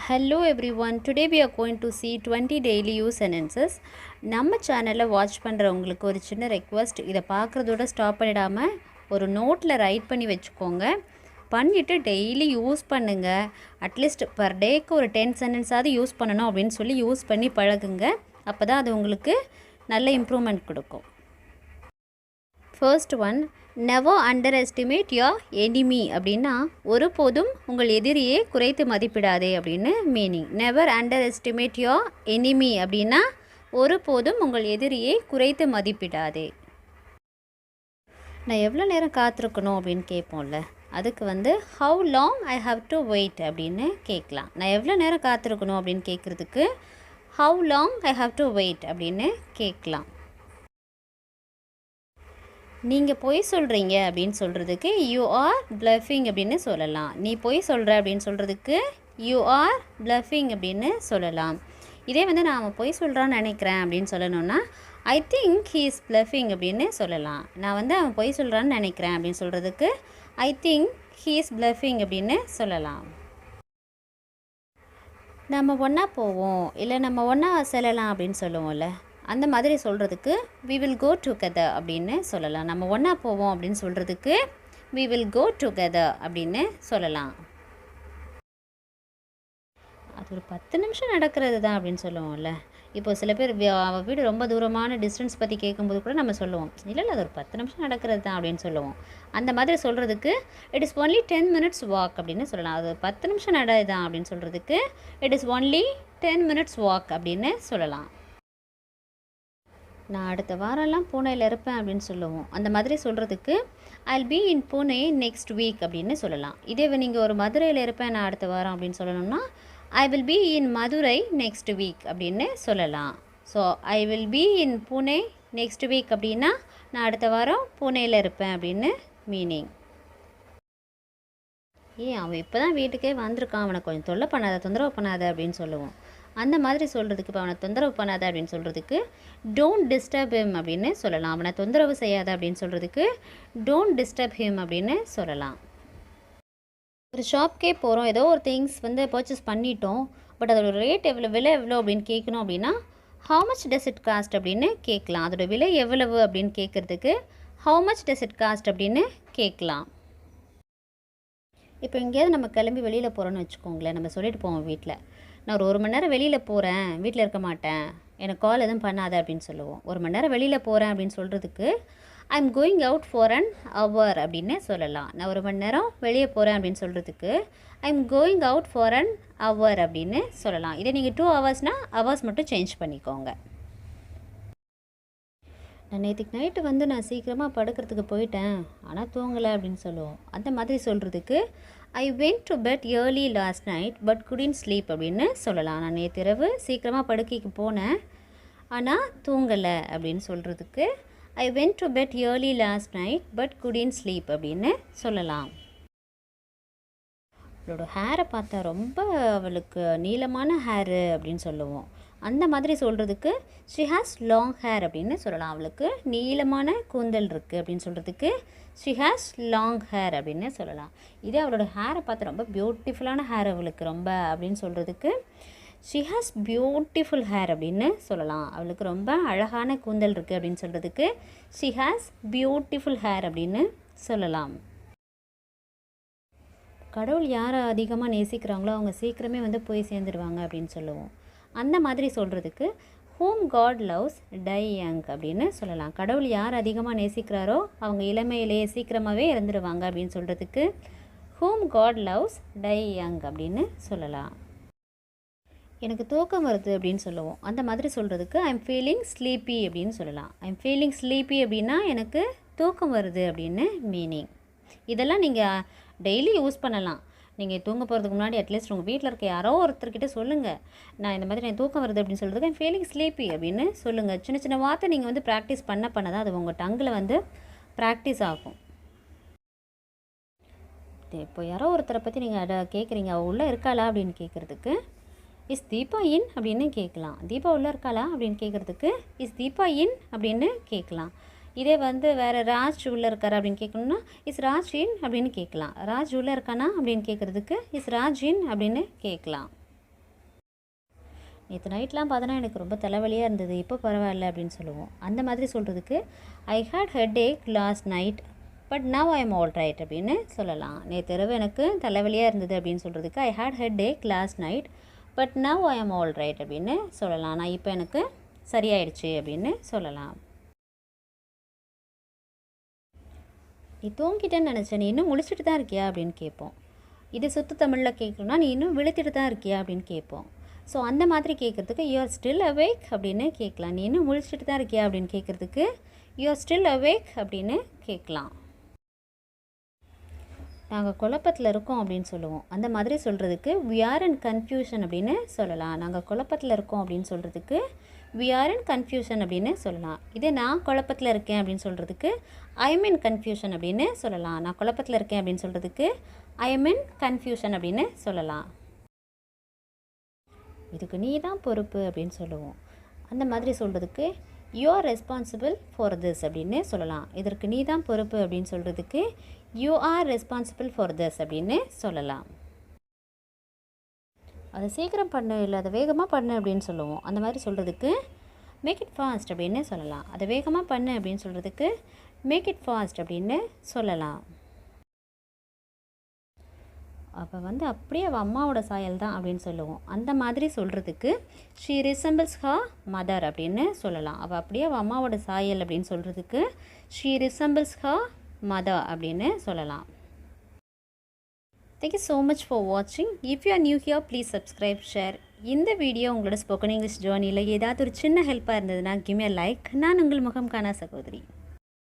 Hello everyone, today we are going to see 20 daily use sentences. நம்ம சேனலை watch பண்ணுறவங்களுக்கு ஒரு சின்ன ரெக்வஸ்ட், இதை பார்க்குறதோட ஸ்டாப் பண்ணிடாமல் ஒரு நோட்டில் ரைட் பண்ணி வச்சுக்கோங்க. பண்ணிவிட்டு டெய்லி யூஸ் பண்ணுங்கள். அட்லீஸ்ட் பர் டேக்கு ஒரு 10 சென்டென்ஸாவது யூஸ் பண்ணணும் அப்படின்னு சொல்லி யூஸ் பண்ணி பழகுங்க. அப்போ தான் அது உங்களுக்கு நல்ல இம்ப்ரூவ்மெண்ட் கொடுக்கும். First one, never under estimate your enemy அப்படின்னா ஒருபோதும் உங்கள் எதிரியை குறைத்து மதிப்பிடாதே அப்படின்னு meaning. Never under estimate your enemy அப்படின்னா ஒருபோதும் உங்கள் எதிரியை குறைத்து மதிப்பிடாதே. நான் எவ்வளோ நேரம் காத்திருக்கணும் அப்படின்னு கேட்போம்ல, அதுக்கு how long I have to wait அப்படின்னு கேட்கலாம். நான் எவ்வளோ நேரம் காத்திருக்கணும் அப்படின்னு கேட்குறதுக்கு how long I have to wait அப்படின்னு கேட்கலாம். நீங்கள் பொய் சொல்கிறீங்க அப்படின்னு சொல்கிறதுக்கு யூ ஆர் ப்ளஃபிங் அப்படின்னு சொல்லலாம். நீ பொய் சொல்கிற அப்படின்னு சொல்கிறதுக்கு யூ ஆர் ப்ளஃபிங் அப்படின்னு சொல்லலாம். இதே நான் பொய் சொல்கிறான்னு நினைக்கிறேன் அப்படின்னு சொல்லணுன்னா I think he is ploughing அப்படின்னு சொல்லலாம். நான் அவன் பொய் சொல்கிறான்னு நினைக்கிறேன் அப்படின்னு சொல்கிறதுக்கு I think he is ploughing அப்படின்னு சொல்லலாம். நம்ம ஒன்றா போவோம், இல்லை நம்ம ஒன்றா செல்லலாம் அப்படின்னு சொல்லுவோம்ல, அந்த மாதிரி சொல்கிறதுக்கு we will go together அப்படின்னு சொல்லலாம். நம்ம ஒன்றா போவோம் அப்படின்னு சொல்கிறதுக்கு we will go together அப்படின்னு சொல்லலாம். அது ஒரு 10 நிமிஷம் நடக்கிறது தான் அப்படின்னு சொல்லுவோம்ல. இப்போ சில பேர் வீடு ரொம்ப தூரமான டிஸ்டன்ஸ் பற்றி கேட்கும்போது கூட நம்ம சொல்லுவோம், இல்லை அது ஒரு 10 நிமிஷம் நடக்கிறது தான் அப்படின்னு சொல்லுவோம். அந்த மாதிரி சொல்கிறதுக்கு it is only 10 minutes walk அப்படின்னு சொல்லலாம். அது 10 நிமிஷம் நடக்குதான் அப்படின்னு சொல்கிறதுக்கு it is only 10 minutes walk அப்படின்னு சொல்லலாம். நான் அடுத்த வாரம்லாம் பூனேயில் இருப்பேன் அப்படின்னு சொல்லுவோம். அந்த மாதிரி சொல்கிறதுக்கு I'll be in Pune next week அப்படின்னு சொல்லலாம். இதே நீங்கள் ஒரு மதுரையில் இருப்பேன் நான் அடுத்த வாரம் அப்படின்னு சொல்லணும்னா I will be in Madurai next week அப்படின்னு சொல்லலாம். So I will be in Pune next week அப்படின்னா நான் அடுத்த வாரம் பூனேயில் இருப்பேன் அப்படின்னு மீனிங். அவன் இப்போ தான் வீட்டுக்கே வந்திருக்கான், அவனை கொஞ்சம் தொந்தரவு பண்ணாத அப்படின்னு சொல்லுவோம். அந்த மாதிரி சொல்கிறதுக்கு இப்போ அவனை தொந்தரவு பண்ணாத அப்படின்னு சொல்கிறதுக்கு டோன்ட் டிஸ்டர்ப் ஹிம் அப்படின்னு சொல்லலாம். அவனை தொந்தரவு செய்யாத அப்படின்னு சொல்கிறதுக்கு டோன்ட் டிஸ்டர்ப் ஹிம் அப்படின்னு சொல்லலாம். ஒரு ஷாப்கே போகிறோம், ஏதோ ஒரு திங்ஸ் பர்ச்சேஸ் பண்ணிட்டோம், பட் அதோட ரேட் விலை எவ்வளோ அப்படின்னு கேட்கணும் அப்படின்னா how much does it cost அப்படின்னு கேட்கலாம். அதோட விலை எவ்வளவு அப்படின்னு கேட்குறதுக்கு how much does it cost அப்படின்னு கேட்கலாம். இப்போ எங்கேயாவது நம்ம கிளம்பி வெளியில் போகிறோன்னு வச்சுக்கோங்களேன், நம்ம சொல்லிட்டு போவோம் வீட்டில், நான் ஒரு மணி நேரம் வெளியில் போகிறேன், வீட்டில் இருக்க மாட்டேன், எனக்கு கால் எதுவும் பண்ணாத அப்படின்னு சொல்லுவோம். ஒரு மணி நேரம் வெளியில் போகிறேன் அப்படின்னு சொல்கிறதுக்கு I am going out for an hour அப்படின்னு சொல்லலாம். நான் ஒரு மணி நேரம் வெளியே போகிறேன் அப்படின்னு சொல்கிறதுக்கு I am going out for an hour அப்படின்னு சொல்லலாம். இதே நீங்கள் 2 ஹவர்ஸ்னால் ஹவர்ஸ் மட்டும் சேஞ்ச் பண்ணிக்கோங்க. நான் நேற்றுக்கு நைட்டு நான் சீக்கிரமாக படுக்கிறதுக்கு போயிட்டேன், ஆனால் தூங்கலை அப்படின்னு சொல்லுவோம். அந்த மாதிரி சொல்கிறதுக்கு I went to bed early last night but couldn't sleep அப்படின்னு சொல்லலாம். நான் நேற்று இரவு சீக்கிரமாக படுக்கைக்கு போனேன், ஆனால் தூங்கலை அப்படின்னு சொல்கிறதுக்கு I went to bed early last night but couldn't sleep அப்படின்னு சொல்லலாம். அவளோட ஹேரை பார்த்தா ரொம்ப அவளுக்கு நீளமான ஹேரு அப்படின்னு சொல்லுவோம். அந்த மாதிரி சொல்கிறதுக்கு ஷி ஹாஸ் லாங் ஹேர் அப்படின்னு சொல்லலாம். அவளுக்கு நீளமான கூந்தல் இருக்குது அப்படின்னு சொல்கிறதுக்கு ஷி ஹாஸ் லாங் ஹேர் அப்படின்னு சொல்லலாம். இதே அவளோட ஹேரை பார்த்து ரொம்ப பியூட்டிஃபுல்லான ஹேர் அவளுக்கு ரொம்ப அப்படின்னு சொல்கிறதுக்கு ஷி ஹாஸ் பியூட்டிஃபுல் ஹேர் அப்படின்னு சொல்லலாம். அவளுக்கு ரொம்ப அழகான கூந்தல் இருக்குது அப்படின்னு சொல்கிறதுக்கு ஷி ஹாஸ் பியூட்டிஃபுல் ஹேர் அப்படின்னு சொல்லலாம். கடவுள் யாரை அதிகமாக நேசிக்கிறாங்களோ அவங்க சீக்கிரமே போய் சேர்ந்துடுவாங்க அப்படின்னு சொல்லுவோம். அந்த மாதிரி சொல்கிறதுக்கு whom God loves die young அப்படின்னு சொல்லலாம். கடவுள் யார் அதிகமாக நேசிக்கிறாரோ அவங்க இளமையிலேயே சீக்கிரமாகவே இறந்துடுவாங்க அப்படின்னு சொல்கிறதுக்கு whom God loves die young அப்படின்னு சொல்லலாம். எனக்கு தூக்கம் வருது அப்படின்னு சொல்லுவோம். அந்த மாதிரி சொல்கிறதுக்கு ஐ எம் ஃபீலிங் ஸ்லீப்பி அப்படின்னு சொல்லலாம். ஐ எம் ஃபீலிங் ஸ்லீப்பி அப்படின்னா எனக்கு தூக்கம் வருது அப்படின்னு மீனிங். இதெல்லாம் நீங்கள் டெய்லி யூஸ் பண்ணலாம். நீங்கள் தூங்க போகிறதுக்கு முன்னாடி அட்லீஸ்ட் உங்கள் வீட்டில் இருக்க யாரோ ஒருத்தர்கிட்ட சொல்லுங்கள், நான் இந்த மாதிரி தூக்கம் வருது அப்படின்னு சொல்கிறதுக்கு ஐம் ஃபீலிங் ஸ்லீப்பி அப்படின்னு சொல்லுங்கள். சின்ன சின்ன வார்த்தை நீங்கள் ப்ராக்டிஸ் பண்ண தான் அது உங்கள் டங்கில் ப்ராக்டிஸ் ஆகும். இப்போ யாரோ ஒருத்தரை பற்றி நீங்கள் கேட்குறீங்க, அவள் உள்ளே இருக்காளா அப்படின்னு கேட்குறதுக்கு இஸ் தீபா இன் அப்படின்னு கேட்கலாம். தீபா உள்ளே இருக்காளா அப்படின்னு கேட்குறதுக்கு இஸ் தீபா இன் அப்படின்னு கேட்கலாம். இதே வேறு ராஜ் உள்ளே இருக்காரா அப்படின்னு கேட்கணுன்னா இஸ் ராஜ் இன் அப்படின்னு கேட்கலாம். ராஜ் உள்ளே இருக்கானா அப்படின்னு கேட்குறதுக்கு இஸ் ராஜ் இன் அப்படின்னு கேட்கலாம். நேற்று நைட்லாம் பார்த்தோன்னா எனக்கு ரொம்ப தலைவலியாக இருந்தது, இப்போ பரவாயில்ல அப்படின்னு சொல்லுவோம். அந்த மாதிரி சொல்கிறதுக்கு I had headache last night but now I am all right அப்படின்னு சொல்லலாம். நேற்று இரவு எனக்கு தலைவலியாக இருந்தது அப்படின்னு சொல்கிறதுக்கு I had headache last night but now I am all right அப்படின்னு சொல்லலாம். நான் இப்போ எனக்கு சரியாயிடுச்சு அப்படின்னு சொல்லலாம். நீ தூங்கிட்டேன்னு நினச்சேன், நீ இன்னும் முழிச்சிட்டு தான் இருக்கியா அப்படின்னு கேட்போம். இது சுத்த தமிழில் கேட்கணும்னா நீ இன்னும் விழுத்திட்டு தான் இருக்கியா அப்படின்னு கேட்போம். ஸோ அந்த மாதிரி கேட்குறதுக்கு யூ ஆர் ஸ்டில் அவேக் அப்படின்னு கேட்கலாம். நீ இன்னும் முழிச்சிட்டு தான் இருக்கியா அப்படின்னு கேட்குறதுக்கு யூ ஆர் ஸ்டில் அவேக் அப்படின்னு கேட்கலாம். நாங்கள் குழப்பத்தில் இருக்கோம் அப்படின்னு சொல்லுவோம். அந்த மாதிரி சொல்கிறதுக்கு we are in confusion அப்படின்னு சொல்லலாம். நாங்கள் குழப்பத்தில் இருக்கோம் அப்படின்னு சொல்கிறதுக்கு we are in confusion அப்படின்னு சொல்லலாம். இதே நான் குழப்பத்தில் இருக்கேன் அப்படின்னு சொல்கிறதுக்கு I am in confusion அப்படின்னு சொல்லலாம். நான் குழப்பத்தில் இருக்கேன் அப்படின்னு சொல்கிறதுக்கு I am in confusion அப்படின்னு சொல்லலாம். இதுக்கு நீ தான் பொறுப்பு அப்படின்னு சொல்லுவோம். அந்த மாதிரி சொல்கிறதுக்கு you are responsible for this அப்படின்னு சொல்லலாம். இதற்கு நீ தான் பொறுப்பு அப்படின்னு சொல்கிறதுக்கு you are responsible for this அப்படின்னு சொல்லலாம். அதை சீக்கிரம் பண்ணு, இல்லை அதை வேகமாக பண்ணு அப்படின்னு சொல்லுவோம். அந்த மாதிரி சொல்கிறதுக்கு மேக் இட் ஃபாஸ்ட் அப்படின்னு சொல்லலாம். அதை வேகமாக பண்ணு அப்படின்னு சொல்கிறதுக்கு மேக் இட் ஃபாஸ்ட் அப்படின்னு சொல்லலாம். அப்போ அப்படியே அவள் அம்மாவோட சாயல் தான் அப்படின்னு சொல்லுவோம். அந்த மாதிரி சொல்கிறதுக்கு ஷீ ரிசம்பிள்ஸ் ஹர் மதர் அப்படின்னு சொல்லலாம். அவள் அப்படியே அவள் அம்மாவோட சாயல் அப்படின்னு சொல்கிறதுக்கு ஷீ ரிசம்பிள்ஸ் ஹர் மதர் அப்படின்னு சொல்லலாம். தேங்க்யூ ஸோ மச் ஃபார் வாட்சிங். If you are new here please subscribe, share. இந்த வீடியோ உங்களோட ஸ்போக்கன் இங்கிலீஷ் ஜேர்னியில் ஏதாவது ஒரு சின்ன ஹெல்ப்பாக இருந்ததுன்னா கிவ் மீ a லைக். நான் உங்கள் முகம் காணா சகோதரி.